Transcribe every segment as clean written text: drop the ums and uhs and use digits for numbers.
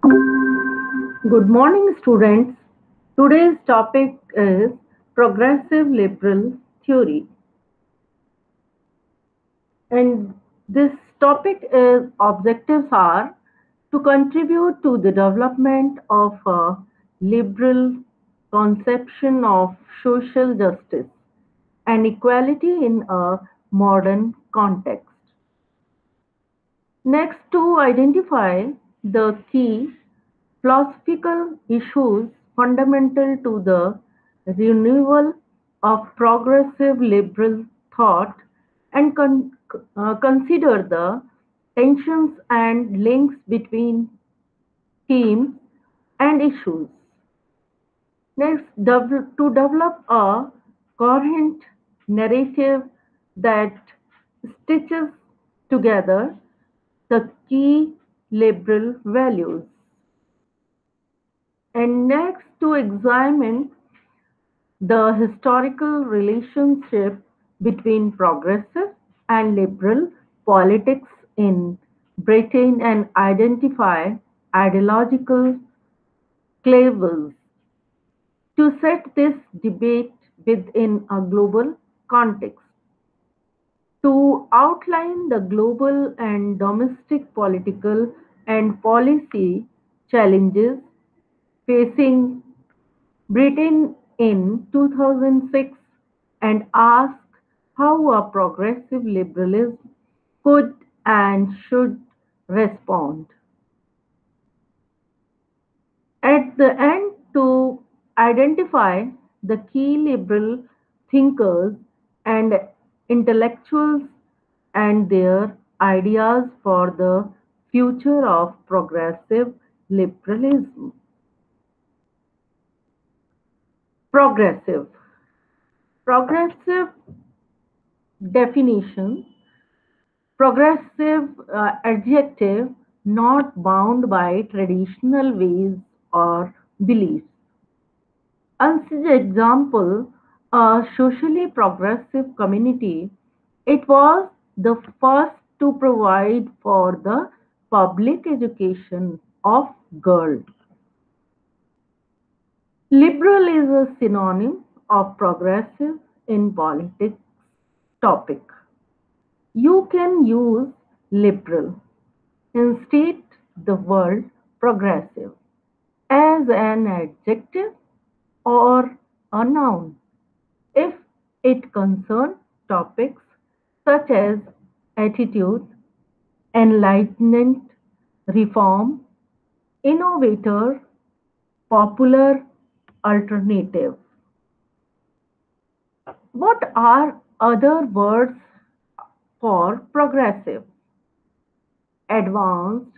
Good morning, students. Today's topic is progressive liberal theory, and this topic is objectives are to contribute to the development of a liberal conception of social justice and equality in a modern context. Next, to identify the key philosophical issues fundamental to the renewal of progressive liberal thought and consider the tensions and links between themes and issues. Next, to develop a coherent narrative that stitches together the key liberal values. And next, to examine the historical relationship between progressive and liberal politics in Britain and identify ideological clavers to set this debate within a global context. To outline the global and domestic political and policy challenges facing Britain in 2006 and ask how a progressive liberalism could and should respond. At the end, to identify the key liberal thinkers and intellectuals and their ideas for the future of progressive liberalism. Progressive. Progressive definition, progressive adjective not bound by traditional ways or beliefs. As an example, a socially progressive community, it was the first to provide for the public education of girls. Liberal is a synonym of progressive in politics topic. You can use liberal instead the word progressive as an adjective or a noun if it concerns topics such as attitude, enlightenment, reform, innovator, popular, alternative. What are other words for progressive? Advanced,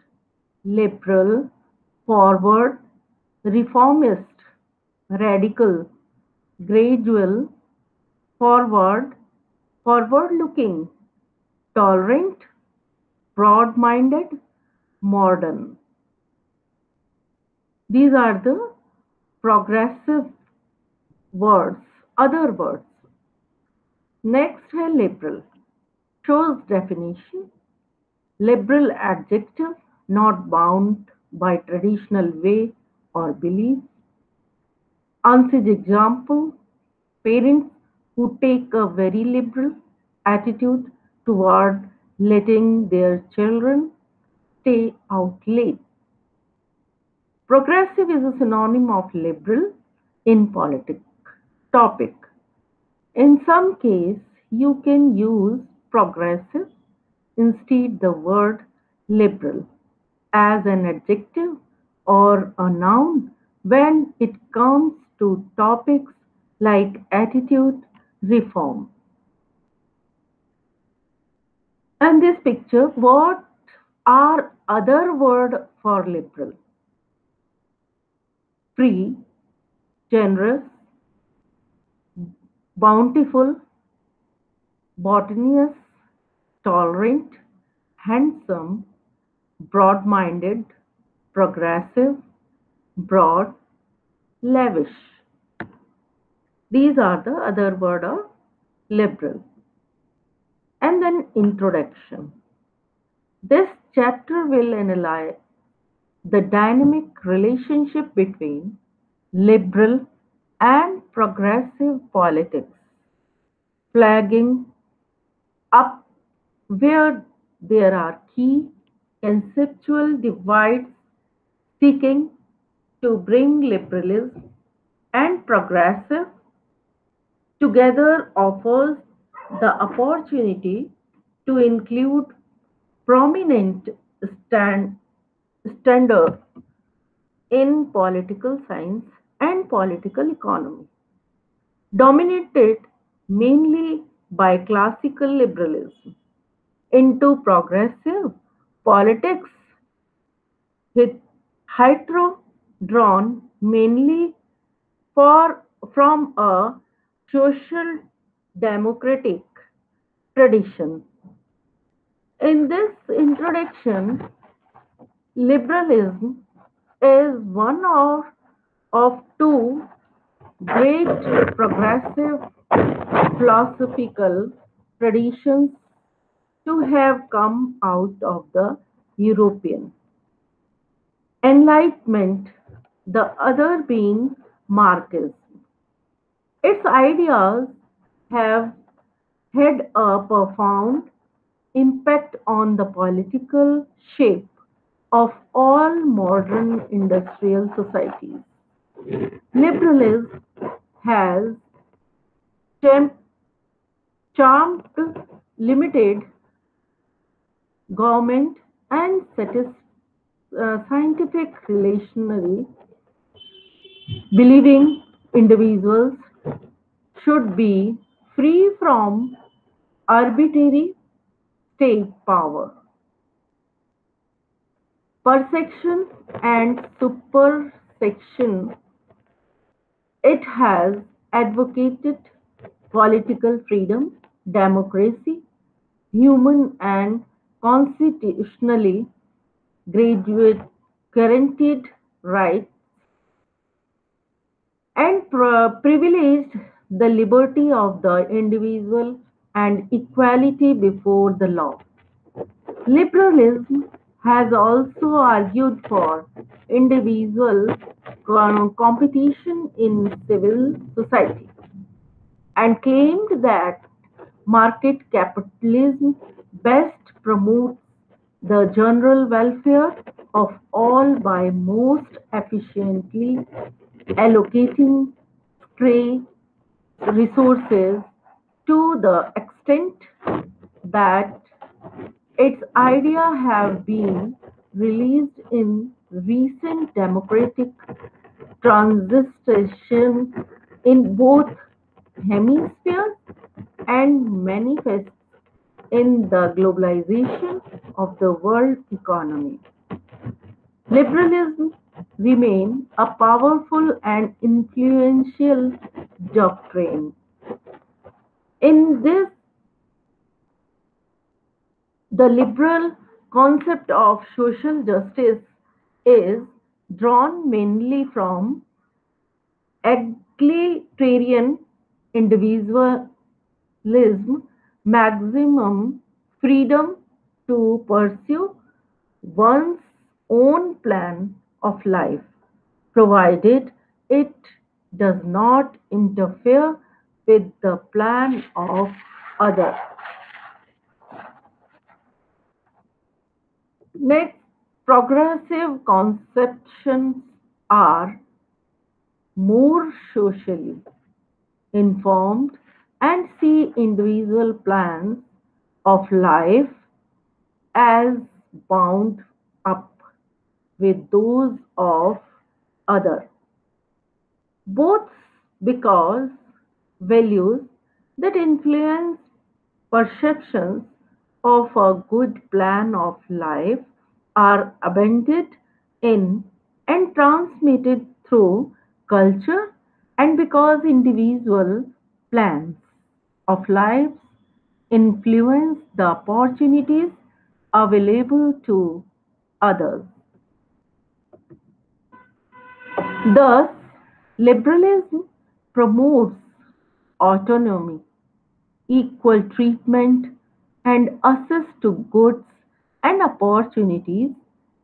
liberal, forward, reformist, radical, gradual, forward, forward looking, tolerant, broad minded, modern. These are the progressive words, other words. Next है liberal. Shows definition. Liberal adjective not bound by traditional way or belief. Answers example. Parents who take a very liberal attitude toward letting their children stay out late. Progressive is a synonym of liberal in politics. Topic. In some case, you can use progressive instead the word liberal as an adjective or a noun when it comes to topics like attitude reform. And this picture, what are other word for liberal? Free, generous, bountiful, botanist, tolerant, handsome, broad minded, progressive, broad, lavish. These are the other word of liberal. And then introduction. This chapter will analyze the dynamic relationship between liberal and progressive politics, flagging up where there are key conceptual divides seeking to bring liberalism and progressive together offers the opportunity to include prominent stand, standards in political science and political economy, dominated mainly by classical liberalism, into progressive politics with hetero drawn mainly for, from a social democratic tradition. In this introduction, liberalism is one of two great progressive philosophical traditions to have come out of the European Enlightenment, the other being Marxism. Its ideas have had a profound impact on the political shape of all modern industrial societies. Liberalism has cham- charmed limited government and scientific relationary, believing individuals should be free from arbitrary state power, persecution, and supersection. It has advocated political freedom, democracy, human and constitutionally graduate guaranteed rights, and privileged the liberty of the individual and equality before the law. Liberalism has also argued for individual competition in civil society and claimed that market capitalism best promotes the general welfare of all by most efficiently allocating stray resources to the extent that its ideas have been released in recent democratic transition in both hemispheres and manifests in the globalization of the world economy. Liberalism remains a powerful and influential doctrine. In this, the liberal concept of social justice is drawn mainly from egalitarian individualism, maximum freedom to pursue one's own plan of life, provided it does not interfere with the plan of others. Next, progressive conceptions are more socially informed and see individual plans of life as bound up with those of others, both because values that influence perceptions of a good plan of life are abundant in and transmitted through culture, and because individual plans of life influence the opportunities available to others. Thus, liberalism promotes autonomy, equal treatment, and access to goods and opportunities,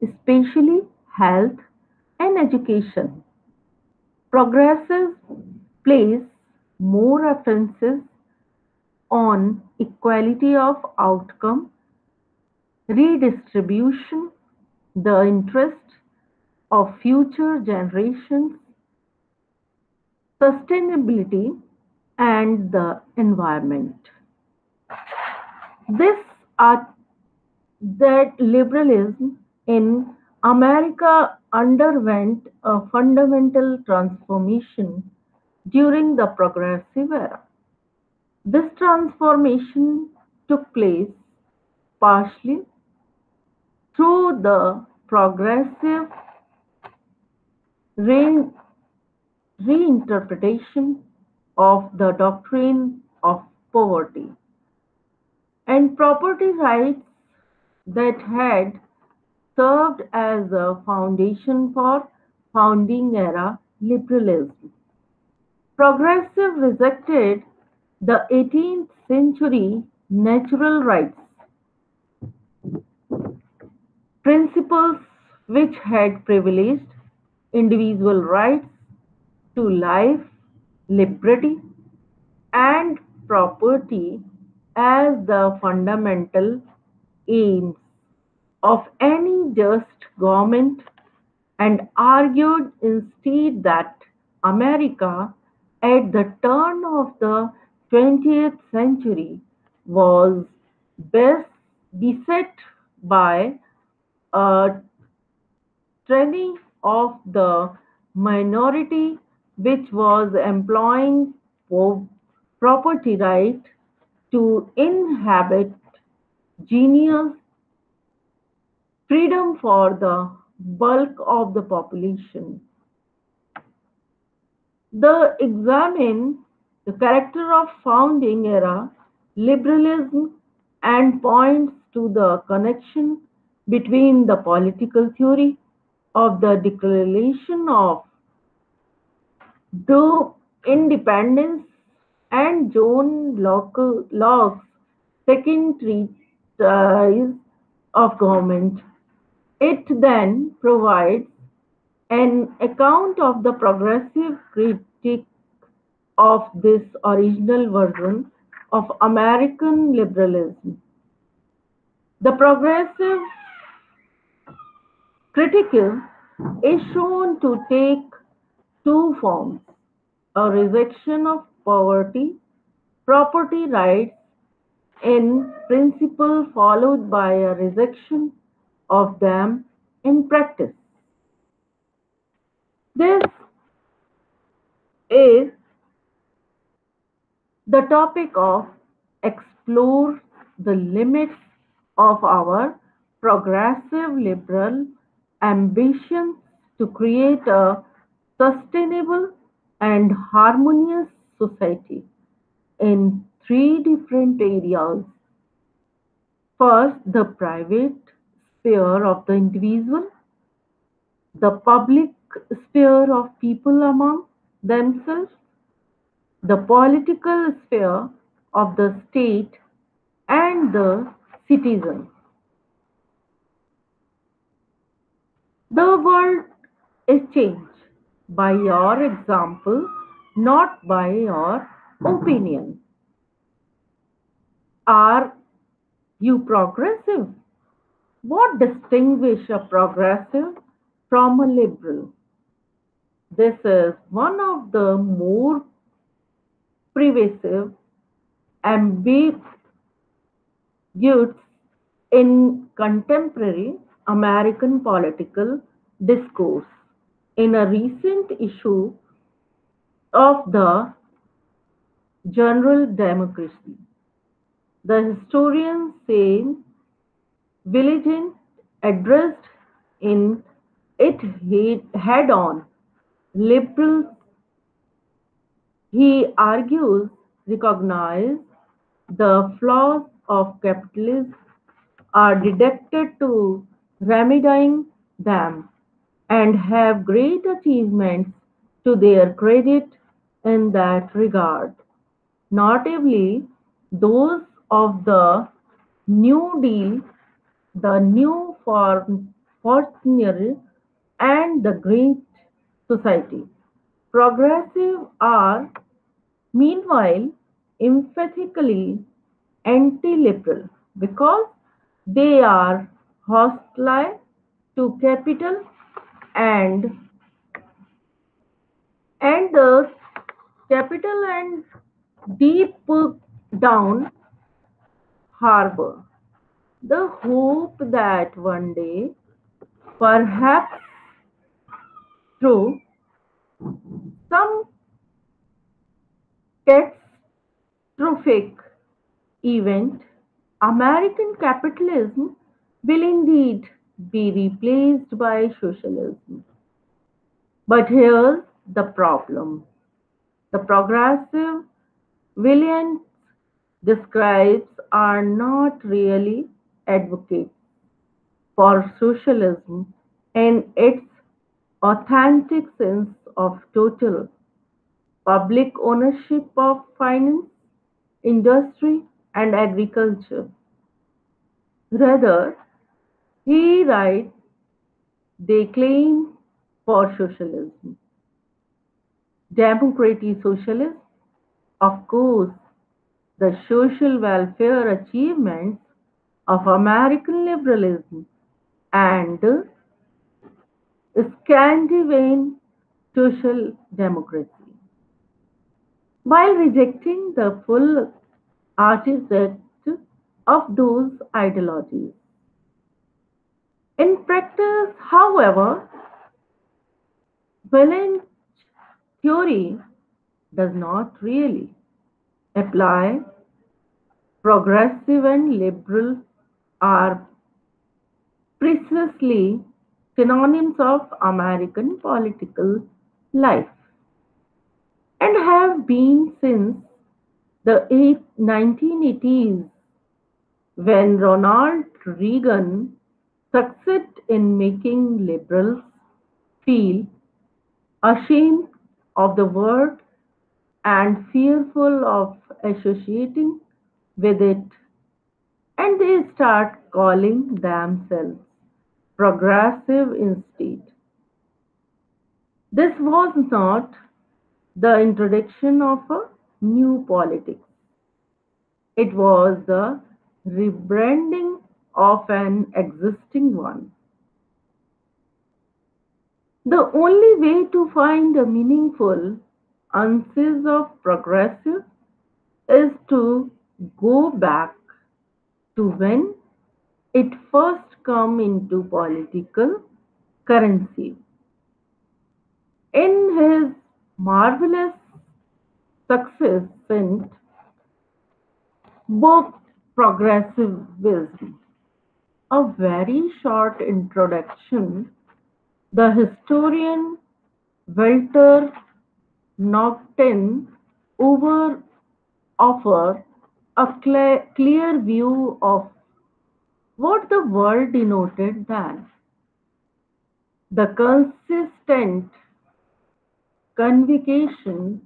especially health, and education. Progressives place more emphasis on equality of outcome, redistribution, the interest of future generations, sustainability, and the environment. This are that liberalism in America underwent a fundamental transformation during the Progressive Era. This transformation took place partially through the progressive re- reinterpretation of the doctrine of poverty and property rights that had served as a foundation for founding era liberalism. Progressive rejected the 18th century natural rights principles which had privileged individual rights to life, liberty, and property as the fundamental aims of any just government and argued instead that America at the turn of the 20th century was best beset by a tyranny of the minority which was employing property right to inhabit genius freedom for the bulk of the population. The examine the character of founding era liberalism and points to the connection between the political theory of the Declaration of Independence and Locke's second treatise of government. It then provides an account of the progressive critique of this original version of American liberalism. The progressive critique is shown to take two forms: a rejection of poverty, property rights in principle, followed by a rejection of them in practice. This is the topic of explore the limits of our progressive liberal ambitions to create a sustainable and harmonious society in three different areas. First, the private sphere of the individual, the public sphere of people among themselves, the political sphere of the state and the citizen. The world is changed by your example, not by your opinion. Are you progressive? What distinguishes a progressive from a liberal? This is one of the more pervasive ambiguities in contemporary American political discourse. In a recent issue of the General Democracy, the historian Sam Willigin addressed in it head on liberals. He argues recognize the flaws of capitalism are dedicated to remedying them and have great achievements to their credit in that regard, notably those of the New Deal, the new fortune and the Great Society. Progressive are, meanwhile, emphatically anti-liberal because they are hostile to capital and the capital and deep down harbor. The hope that one day, perhaps through some catastrophic event, American capitalism will indeed be replaced by socialism. But here's the problem. The progressive Williams describes are not really advocates for socialism in its authentic sense of total public ownership of finance, industry, and agriculture. Rather, he writes they claim for socialism. Democratic socialism, of course, the social welfare achievements of American liberalism and Scandinavian social democracy, while rejecting the full artifact of those ideologies. In practice, however, Valence theory does not really apply. Progressive and liberal are precisely synonyms of American political life and have been since the 1980s when Ronald Reagan succeeded in making liberals feel ashamed of the word and fearful of associating with it, and they start calling themselves progressive instead. This was not the introduction of a new politics, it was the rebranding of an existing one. The only way to find a meaningful answers of progressive is to go back to when it first come into political currency. In his marvelous success in book Progressivism, a very short introduction, the historian Walter Nogten over offer a clear view of what the world denoted then. The consistent conviction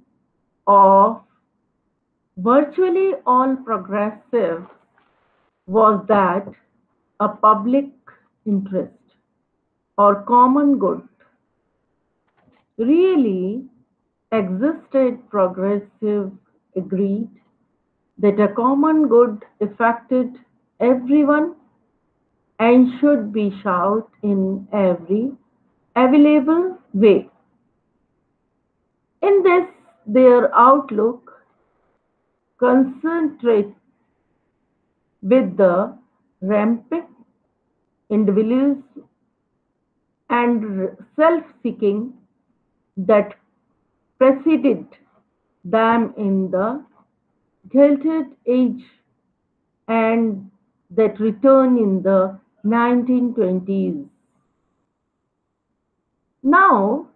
of virtually all progressives was that a public interest or common good really existed. Progressive agreed that a common good affected everyone and should be sought in every available way. In this, their outlook concentrates with the rampant individualism and self-seeking that preceded them in the Gilded Age and that return in the 1920s. Now,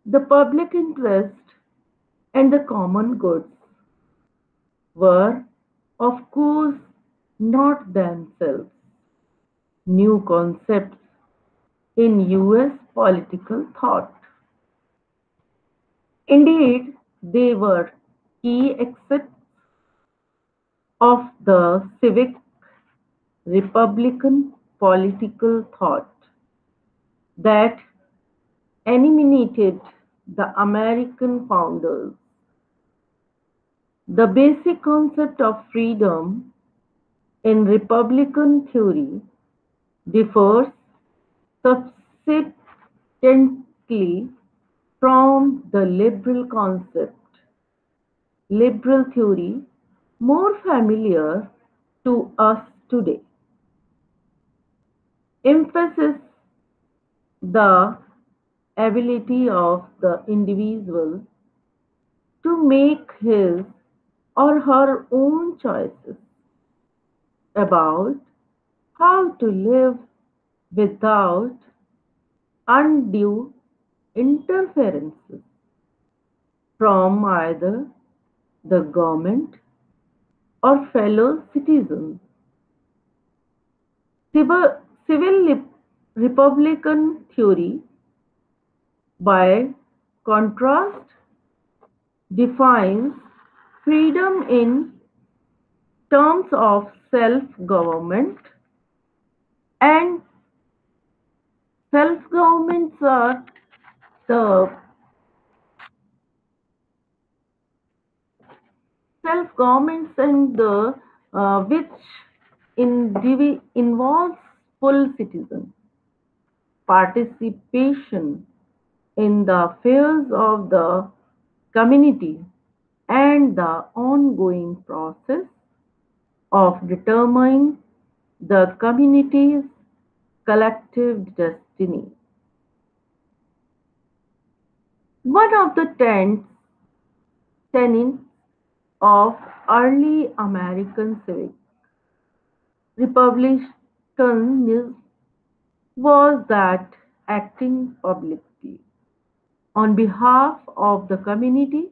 the public interest and the common goods were, of course, not themselves new concepts in US political thought. Indeed, they were key aspects of the civic Republican political thought that eliminated the American founders. The basic concept of freedom in Republican theory differs substantially from the liberal theory more familiar to us today. Emphasis the ability of the individual to make his or her own choices about how to live without undue interferences from either the government or fellow citizens. Civil Republican theory, by contrast, defines freedom in terms of self-government, and self-governments are the self-governments and the which involves full citizen participation in the affairs of the community and the ongoing process of determining the community's collective destiny. One of the tenets of early American civic republicanism was that acting publicly on behalf of the community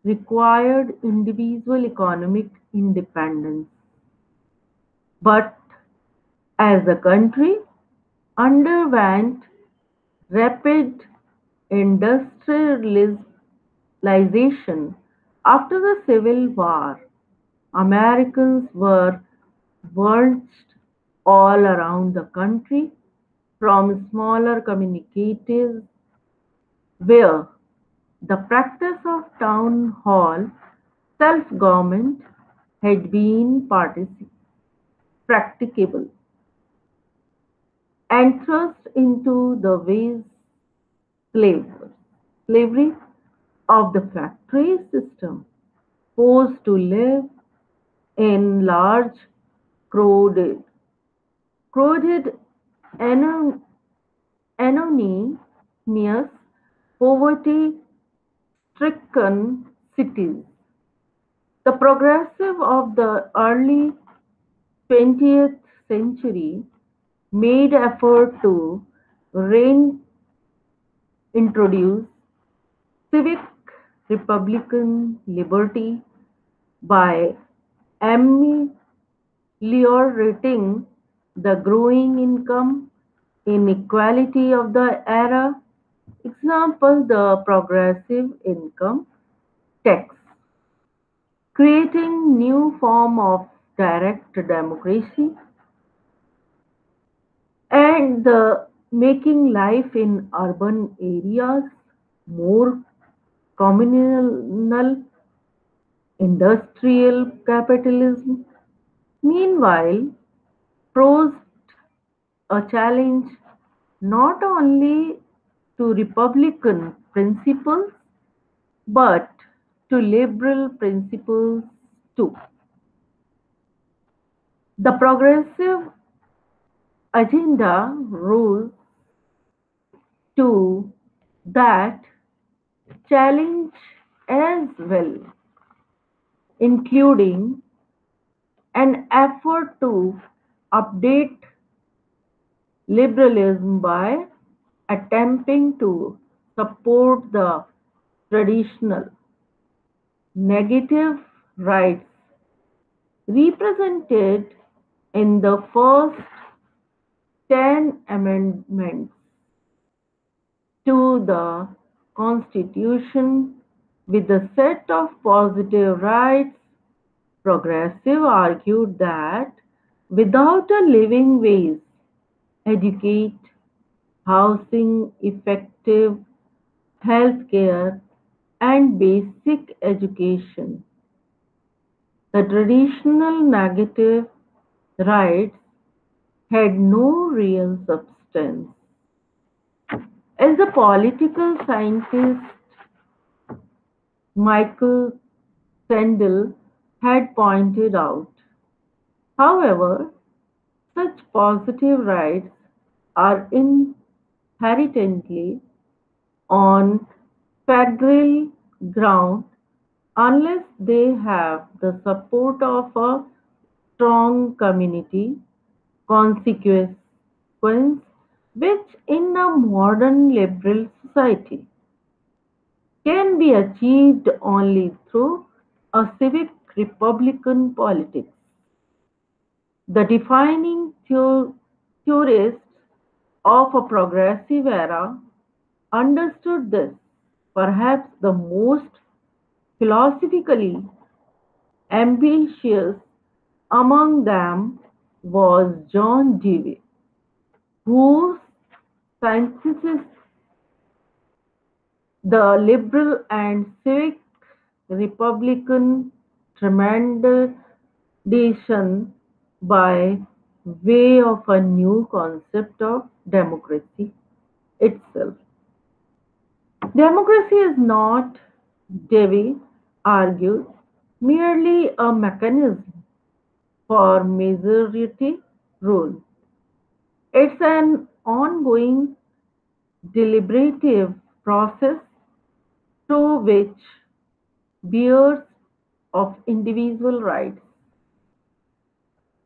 required individual economic independence. But as the country underwent rapid industrialization after the Civil War, Americans were bunched all around the country from smaller communities where the practice of town hall self-government had been practicable and thrust into the ways slavery slavery of the factory system, forced to live in large, crowded, crowded, ano- anonymous, poverty-stricken cities. The progressive of the early 20th century made effort to reintroduce civic republican liberty by ameliorating the growing income inequality of the era. Example, the progressive income tax, creating new form of direct democracy and the making life in urban areas more communal industrial capitalism. Meanwhile, posed a challenge not only to republican principles but to liberal principles too. The progressive agenda rose to that challenge as well, including an effort to update liberalism by attempting to support the traditional negative rights represented in the first 10 amendments to the Constitution with a set of positive rights. Progressive argued that without a living wage, educate, housing, effective healthcare, and basic education. The traditional negative rights had no real substance. As the political scientist Michael Sandel had pointed out, however, such positive rights are inherently on fragile ground unless they have the support of a strong community consequence, which in a modern liberal society can be achieved only through a civic republican politics. The defining theorists of a progressive era understood this. Perhaps the most philosophically ambitious among them was John Dewey, who synthesized the liberal and civic republican tremendation by way of a new concept of democracy itself. Democracy is not, Davy argues, merely a mechanism for majority rule. It's an ongoing deliberative process through which bears of individual rights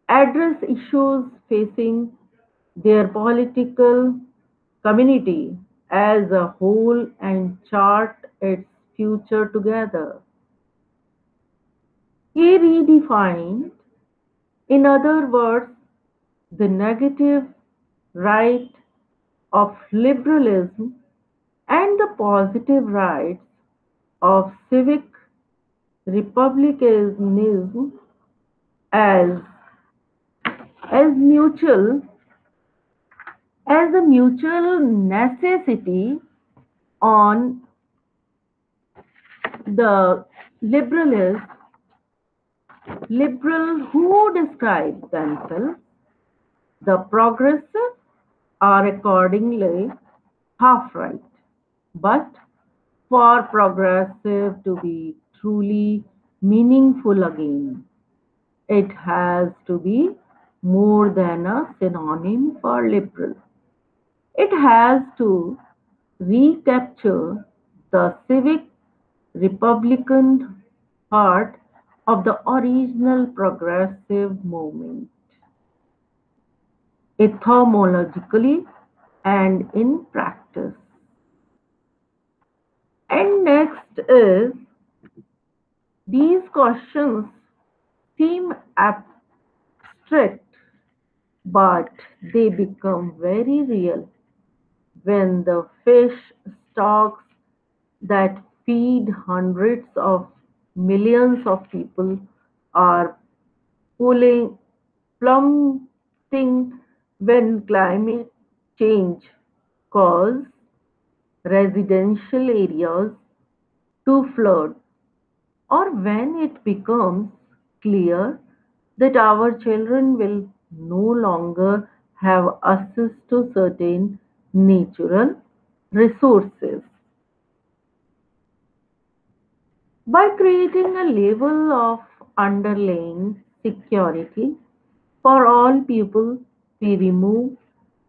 address issues facing their political community as a whole and chart its future together. He redefined, in other words, the negative right of liberalism and the positive rights of civic republicanism as, as mutual as a mutual necessity. On the liberalist liberal who describe themselves the progressive are accordingly half right. But for progressive to be truly meaningful again, it has to be more than a synonym for liberal. It has to recapture the civic republican heart of the original progressive movement, etymologically and in practice. And next is these questions seem abstract, but they become very real when the fish stocks that feed hundreds of millions of people are pulling, plummeting when climate change cause residential areas to flood, or when it becomes clear that our children will no longer have access to certain natural resources. By creating a level of underlying security for all people, we remove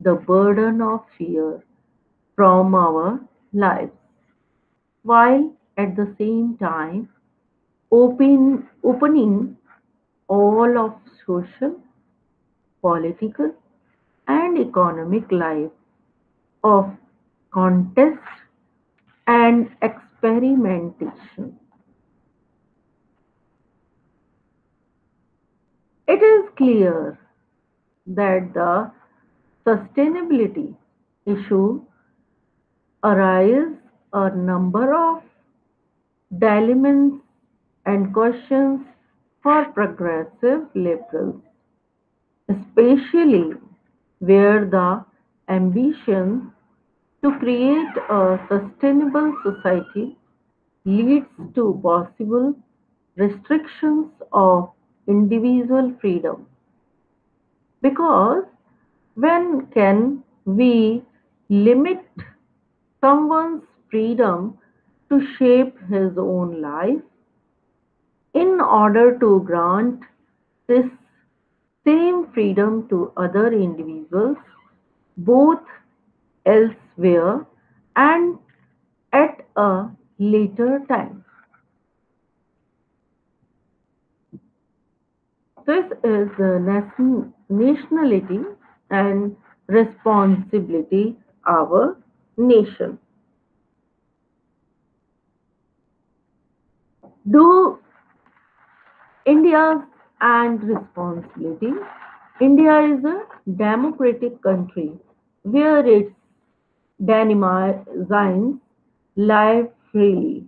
the burden of fear from our lives, while at the same time opening all of social, political, and economic life of contest and experimentation. It is clear that the sustainability issue arise a number of dilemmas and questions for progressive liberals, especially where the ambition To create a sustainable society leads to possible restrictions of individual freedom. Because when can we limit someone's freedom to shape his own life in order to grant this same freedom to other individuals, both elsewhere and at a later time? This is the nationality and responsibility our nation. Do India and responsibility. India is a democratic country where its denizens live freely.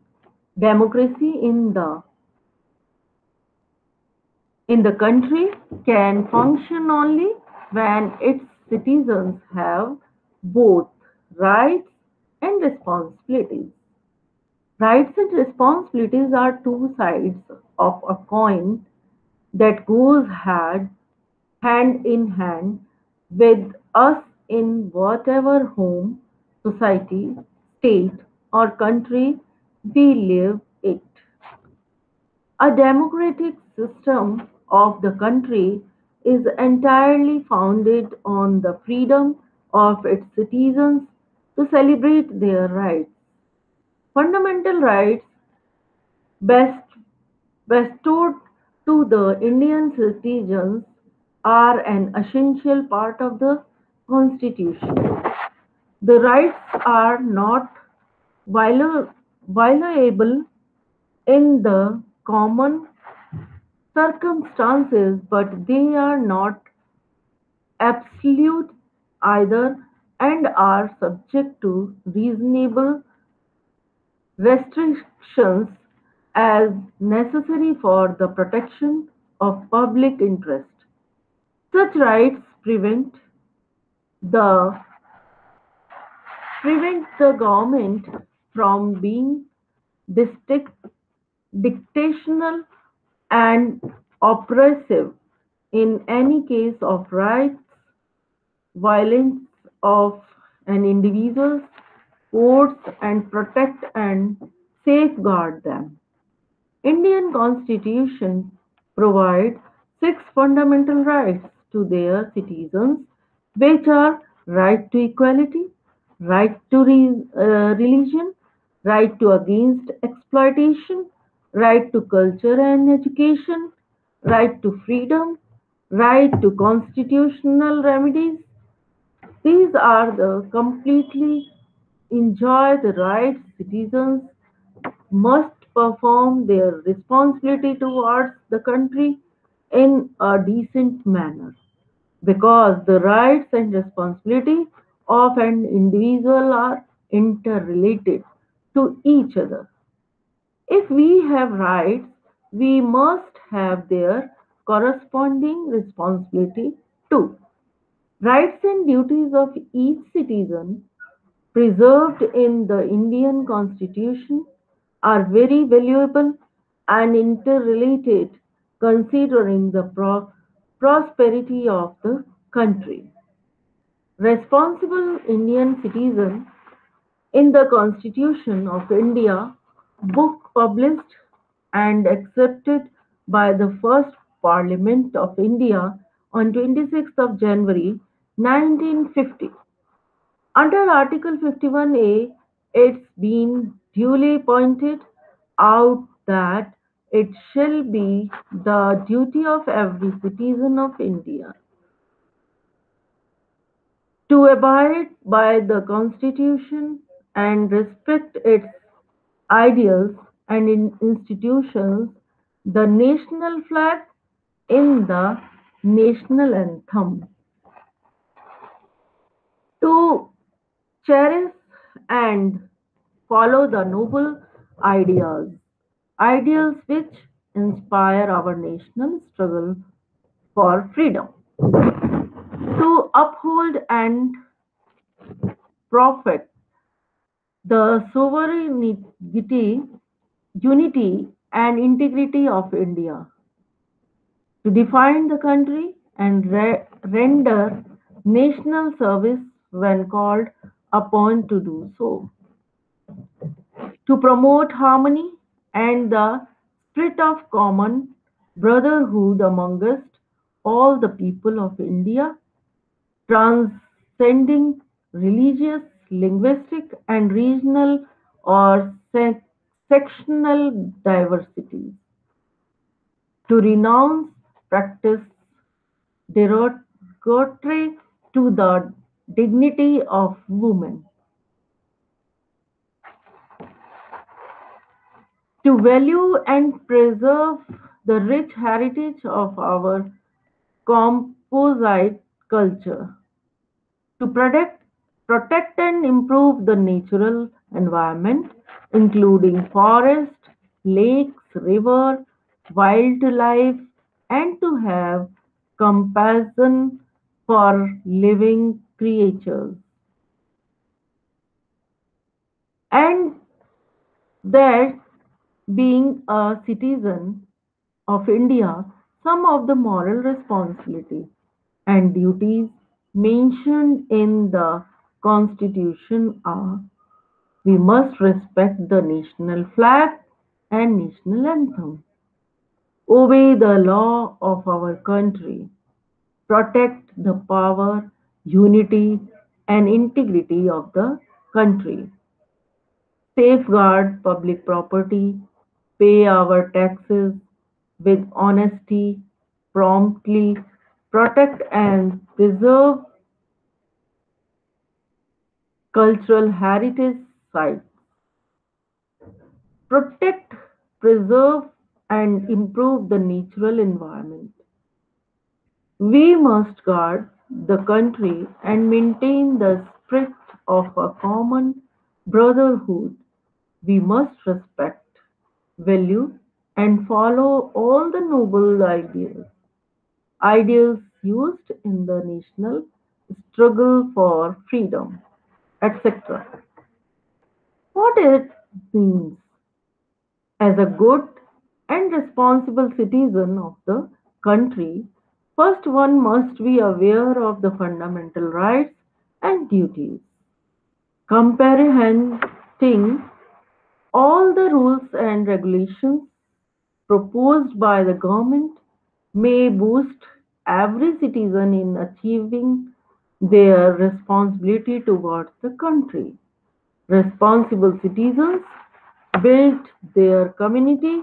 Democracy in the country can function only when its citizens have both rights and responsibilities. Rights and responsibilities are two sides of a coin that goes hand in hand with us in whatever home, society, state, or country we live it. A democratic system of the country is entirely founded on the freedom of its citizens to celebrate their rights. Fundamental rights best bestowed to the Indian citizens are an essential part of the Constitution. The rights are not violable in the common circumstances, but they are not absolute either and are subject to reasonable restrictions as necessary for the protection of public interest. Such rights the prevent the government from being distinct, dictatorial and oppressive in any case of rights violence of an individual's courts and protect and safeguard them. Indian Constitution provides six fundamental rights to their citizens, which are right to equality, right to religion, right to against exploitation, right to culture and education, right to freedom, right to constitutional remedies. These are the completely enjoy the rights citizens must perform their responsibility towards the country in a decent manner because the rights and responsibility of an individual are interrelated to each other. If we have rights, we must have their corresponding responsibility too. Rights and duties of each citizen preserved in the Indian Constitution are very valuable and interrelated considering the prosperity of the country. Responsible Indian citizen in the Constitution of India, book published and accepted by the first Parliament of India on 26th of January 1950. Under Article 51A, it's been duly pointed out that it shall be the duty of every citizen of India to abide by the Constitution and respect its ideals and institutions, the national flag in the national anthem, to cherish and follow the noble ideas, ideals which inspire our national struggle for freedom, to uphold and profit. the sovereignty, unity, and integrity of India, to define the country and render national service when called upon to do so, to promote harmony and the spirit of common brotherhood amongst all the people of India, transcending religious, linguistic, and regional or sectional diversities, to renounce practice derogatory to the dignity of women, to value and preserve the rich heritage of our composite culture, to protect and improve the natural environment, including forest, lakes, river, wildlife, and to have compassion for living creatures. And that being a citizen of India, some of the moral responsibility and duties mentioned in the Constitution are: we must respect the national flag and national anthem, obey the law of our country, protect the power, unity, and integrity of the country, safeguard public property, pay our taxes with honesty, promptly, protect and preserve cultural heritage sites, protect, preserve, and improve the natural environment. We must guard the country and maintain the spirit of a common brotherhood. We must respect, value, and follow all the noble ideals used in the national struggle for freedom, etc. What it means: as a good and responsible citizen of the country, first one must be aware of the fundamental rights and duties, comprehending all the rules and regulations proposed by the government may boost every citizen in achieving their responsibility towards the country. Responsible citizens build their community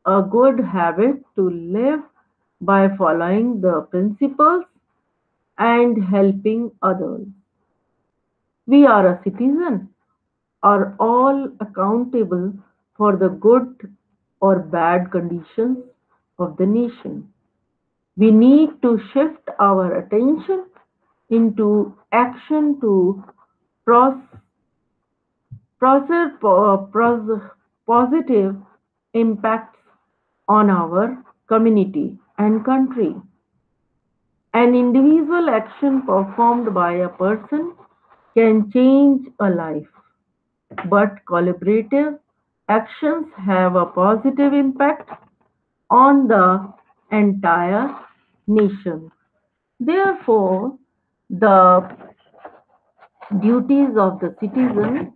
a good habit to live by following the principles and helping others. We are a citizen, are all accountable for the good or bad conditions of the nation. We need to shift our attention into action to pros- positive impacts on our community and country. An individual action performed by a person can change a life, but collaborative actions have a positive impact on the entire nation. Therefore, the duties of the citizen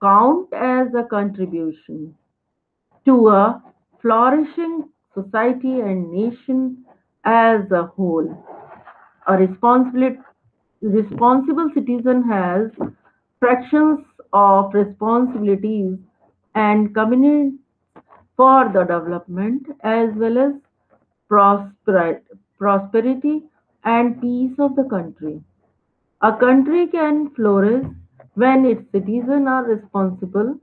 count as a contribution to a flourishing society and nation as a whole. A responsible citizen has fractions of responsibilities and commitments for the development as well as prosperity and peace of the country. A country can flourish when its citizens are responsible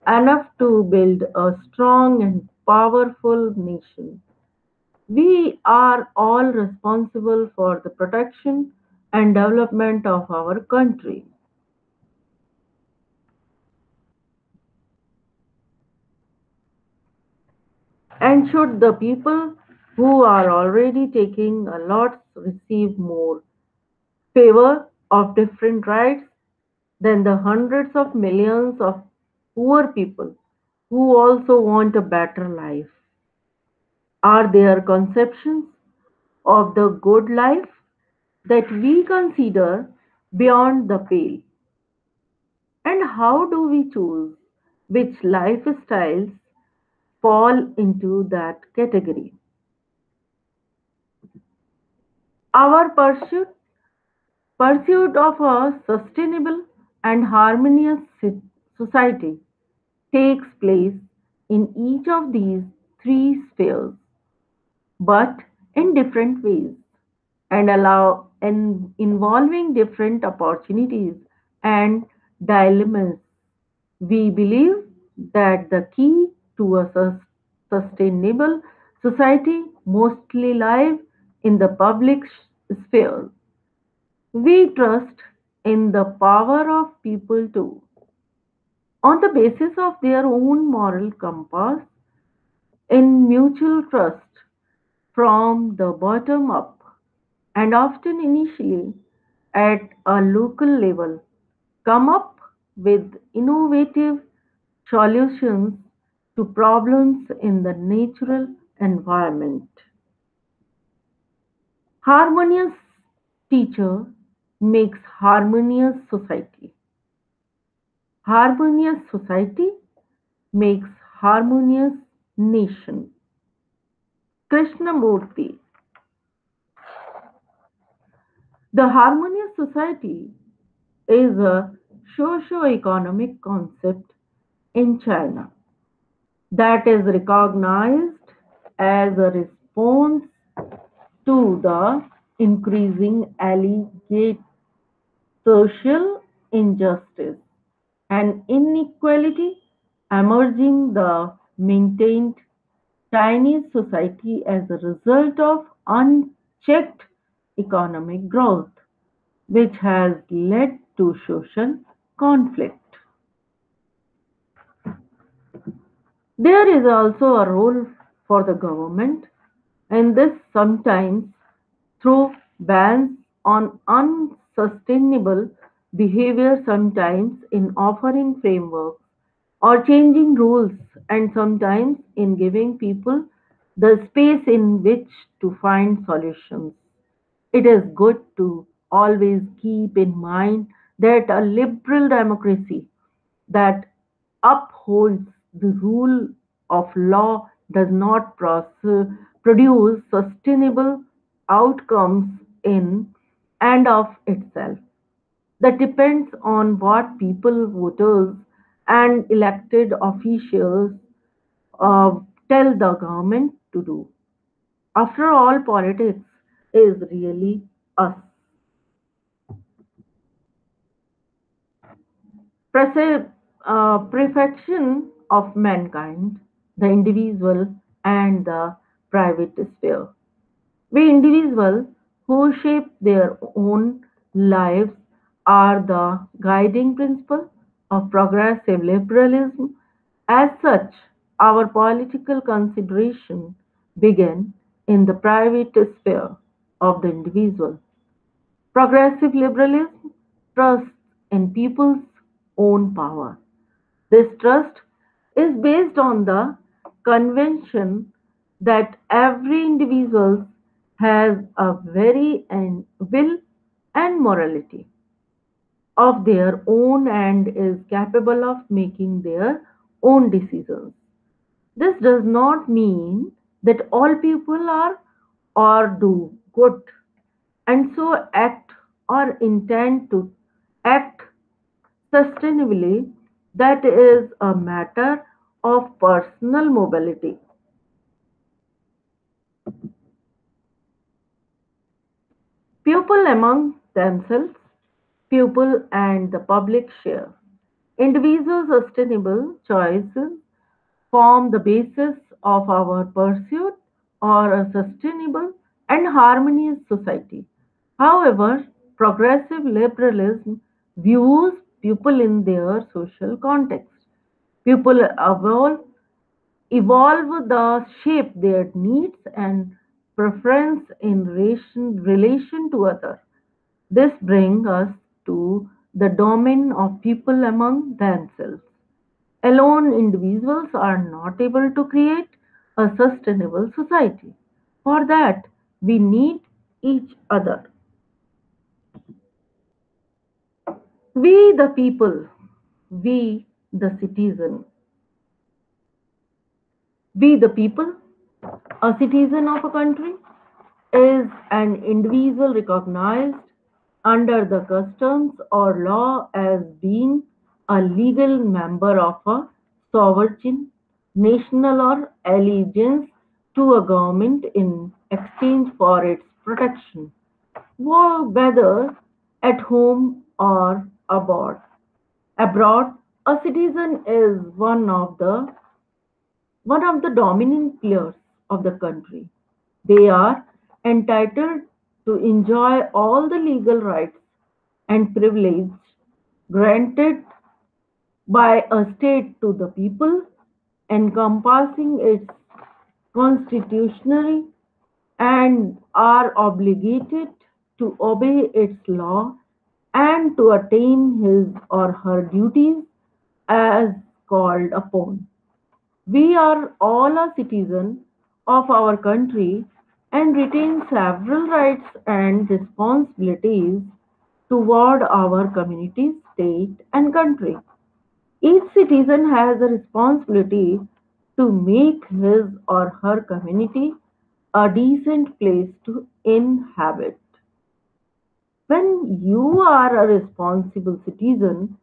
enough to build a strong and powerful nation. We are all responsible for the protection and development of our country. And should the people who are already taking a lot receive more favor of different rights, than the hundreds of millions of poor people who also want a better life? Are their conceptions of the good life that we consider beyond the pale? And how do we choose which lifestyles fall into that category? Our pursuit of a sustainable and harmonious society takes place in each of these three spheres, but in different ways, and involving different opportunities and dilemmas. We believe that the key to a sustainable society mostly lies in the public sphere. We trust in the power of people to, on the basis of their own moral compass, in mutual trust from the bottom up, and often initially at a local level, come up with innovative solutions to problems in the natural environment. Harmonious teacher makes harmonious society. Harmonious society makes harmonious nation. Krishnamurti. The harmonious society is a socio-economic concept in China that is recognized as a response to the increasing alleged social injustice and inequality emerging the maintained Chinese society as a result of unchecked economic growth, which has led to social conflict. There is also a role for the government in this, sometimes through bans on unsustainable behavior, sometimes in offering frameworks or changing rules, and sometimes in giving people the space in which to find solutions. It is good to always keep in mind that a liberal democracy that upholds the rule of law does not produce sustainable outcomes in and of itself. That depends on what people, voters, and elected officials uh, tell the government to do. After all, politics is really us. Perfection of mankind, the individual and the private sphere. We individuals who shape their own lives are the guiding principle of progressive liberalism. As such, our political consideration begin in the private sphere of the individual. Progressive liberalism trusts in people's own power. This trust is based on the convention that every individual has a very and will and morality of their own and is capable of making their own decisions. This does not mean that all people are or do good and so act or intend to act sustainably. That is a matter of personal mobility. People among themselves, people and the public share. Individual sustainable choices form the basis of our pursuit or a sustainable and harmonious society. However, progressive liberalism views people in their social context. People evolve the shape their needs and preference in relation to others. This brings us to the domain of people among themselves. Alone, individuals are not able to create a sustainable society. For that, we need each other. We, the people, we, the citizen, we, the people, a citizen of a country is an individual recognized under the customs or law as being a legal member of a sovereign national or allegiance to a government in exchange for its protection, whether at home or abroad. Abroad, a citizen is one of the dominant players of the country. They are entitled to enjoy all the legal rights and privileges granted by a state to the people, encompassing its constitutionally and are obligated to obey its law and to attain his or her duties as called upon. We are all a citizen of our country and retain several rights and responsibilities toward our community, state, and country. Each citizen has a responsibility to make his or her community a decent place to inhabit. When you are a responsible citizen,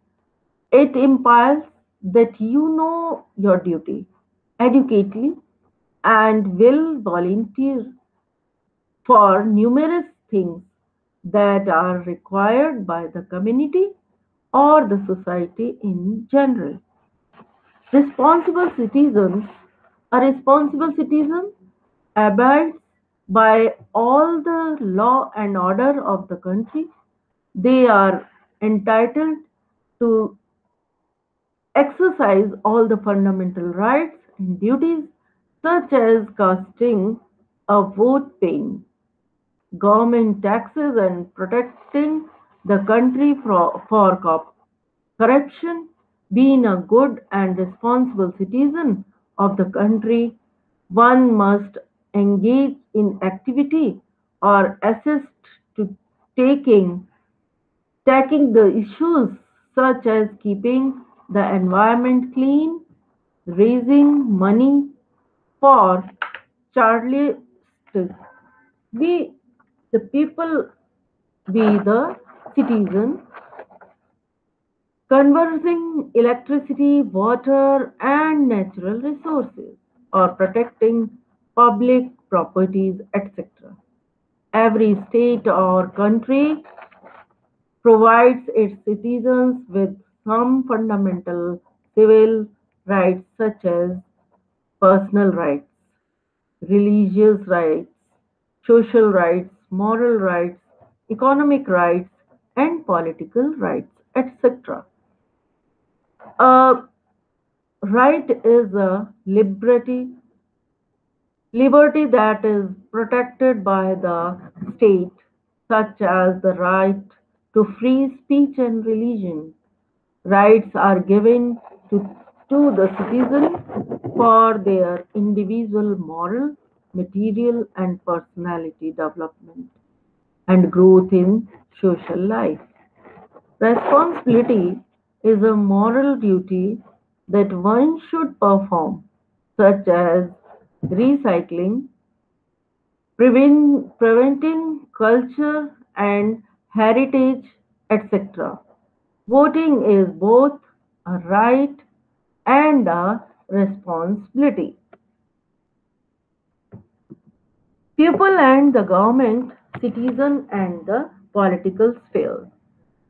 it implies that you know your duty adequately and will volunteer for numerous things that are required by the community or the society in general. Responsible citizens, a responsible citizen abides by all the law and order of the country. They are entitled to exercise all the fundamental rights and duties such as casting a vote, paying government taxes, and protecting the country for corruption. Being a good and responsible citizen of the country, one must engage in activity or assist to taking tackling the issues such as keeping the environment clean, raising money for Charlie we the people, we the citizen, conserving electricity, water, and natural resources, or protecting public properties, etc. Every state or country provides its citizens with some fundamental civil rights such as personal rights, religious rights, social rights, moral rights, economic rights, and political rights, etc. A right is a liberty that is protected by the state, such as the right to free speech and religion. Rights are given to the citizen for their individual moral, material, and personality development and growth in social life. Responsibility is a moral duty that one should perform, such as recycling, preventing culture and heritage, etc. Voting is both a right and a responsibility. People and the government, citizen and the political sphere.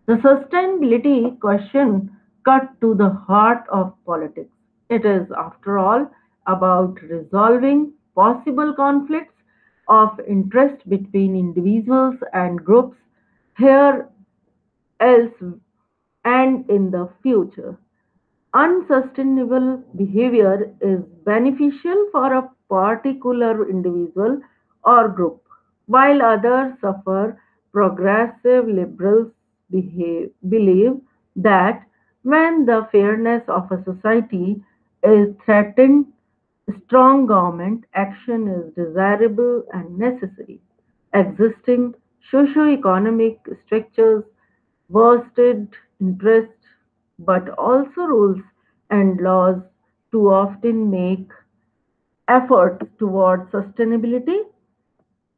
The sustainability question cut to the heart of politics. It is, after all, about resolving possible conflicts of interest between individuals and groups here, else, and in the future. Unsustainable behavior is beneficial for a particular individual or group, while others suffer. Progressive liberals believe that when the fairness of a society is threatened, strong government action is desirable and necessary. Existing socio-economic structures, vested interests, but also rules and laws too often make efforts towards sustainability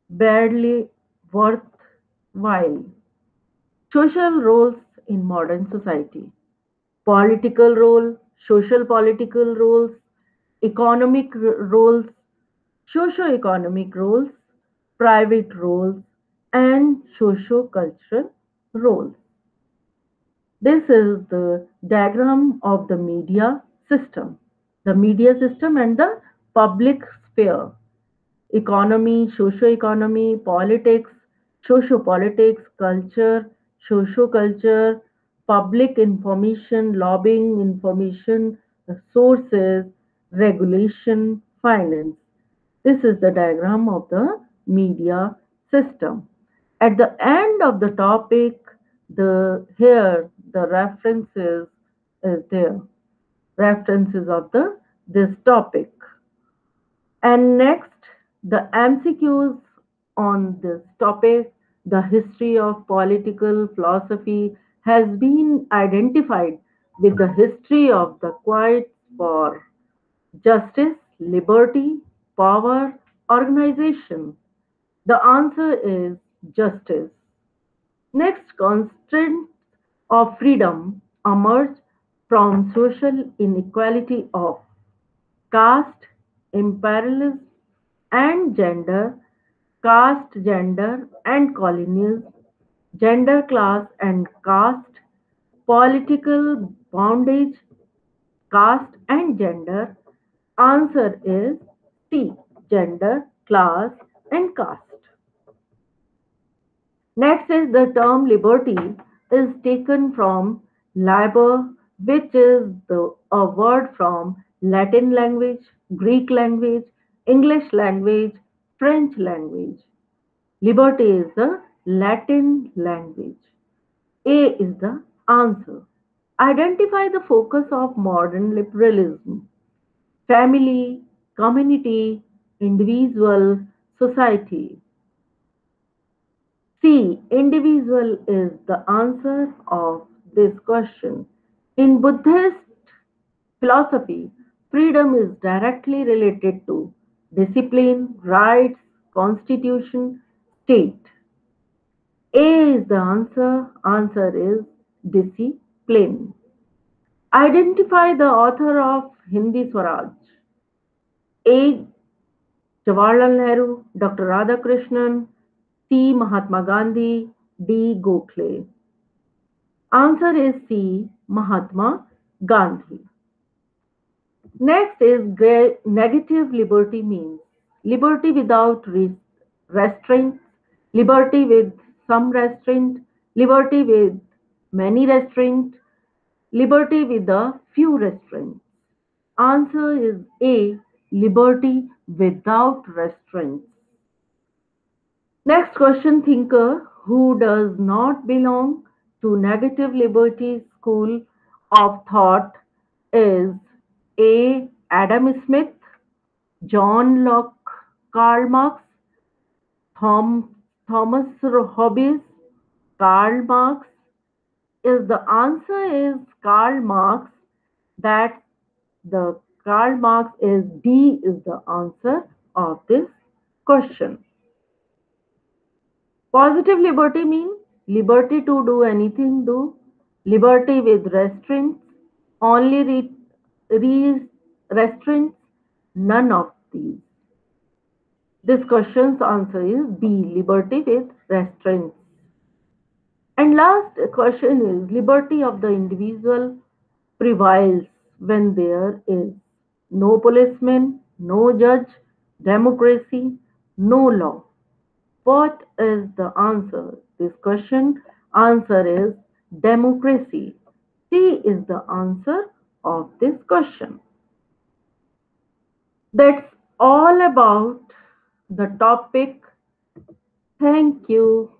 barely worthwhile. Social roles in modern society. Political role, social political roles, economic roles, socio-economic roles, private roles, and socio-cultural roles. This is the diagram of the media system. The media system and the public sphere. Economy, socio-economy, politics, socio-politics, culture, socio-culture, public information, lobbying information, sources, regulation, finance. This is the diagram of the media system. At the end of the topic, the references is there. References of the this topic. And next, the MCQs on this topic, the history of political philosophy has been identified with the history of the quest for justice, liberty, power, organization. The answer is justice. Next, constraints of freedom emerge from social inequality of caste, imperialism, and gender and colonialism, gender, class, and caste, political bondage, caste, and gender. Answer is C. Gender, class, and caste. Next is the term liberty is taken from liber, which is a word from Latin language, Greek language, English language, French language. Liberty is the Latin language. A is the answer. Identify the focus of modern liberalism. Family, community, individual, society. C. Individual is the answer of this question. In Buddhist philosophy, freedom is directly related to discipline, rights, constitution, state. A is the answer. Answer is discipline. Identify the author of Hindi Swaraj. A. Jawaharlal Nehru, Dr. Radhakrishnan, C. Mahatma Gandhi, D. Gokhale. Answer is C. Mahatma Gandhi. Next is negative liberty means liberty without restraint, liberty with some restraint, liberty with many restraint, liberty with a few restraints. Answer is A. Liberty without restraints. Next question, thinker who does not belong to negative liberty school of thought is A. Adam Smith, John Locke, Karl Marx, Thomas Hobbes. Karl Marx is the answer is Karl Marx. That the Karl Marx is D is the answer of this question. Positive liberty means liberty to do anything, do. Liberty with restraints, only restraints, none of these. This question's answer is B, liberty with restraints. And last question is liberty of the individual prevails when there is no policeman, no judge, democracy, no law. What is the answer? This question answer is democracy. C is the answer of this question. That's all about the topic. Thank you.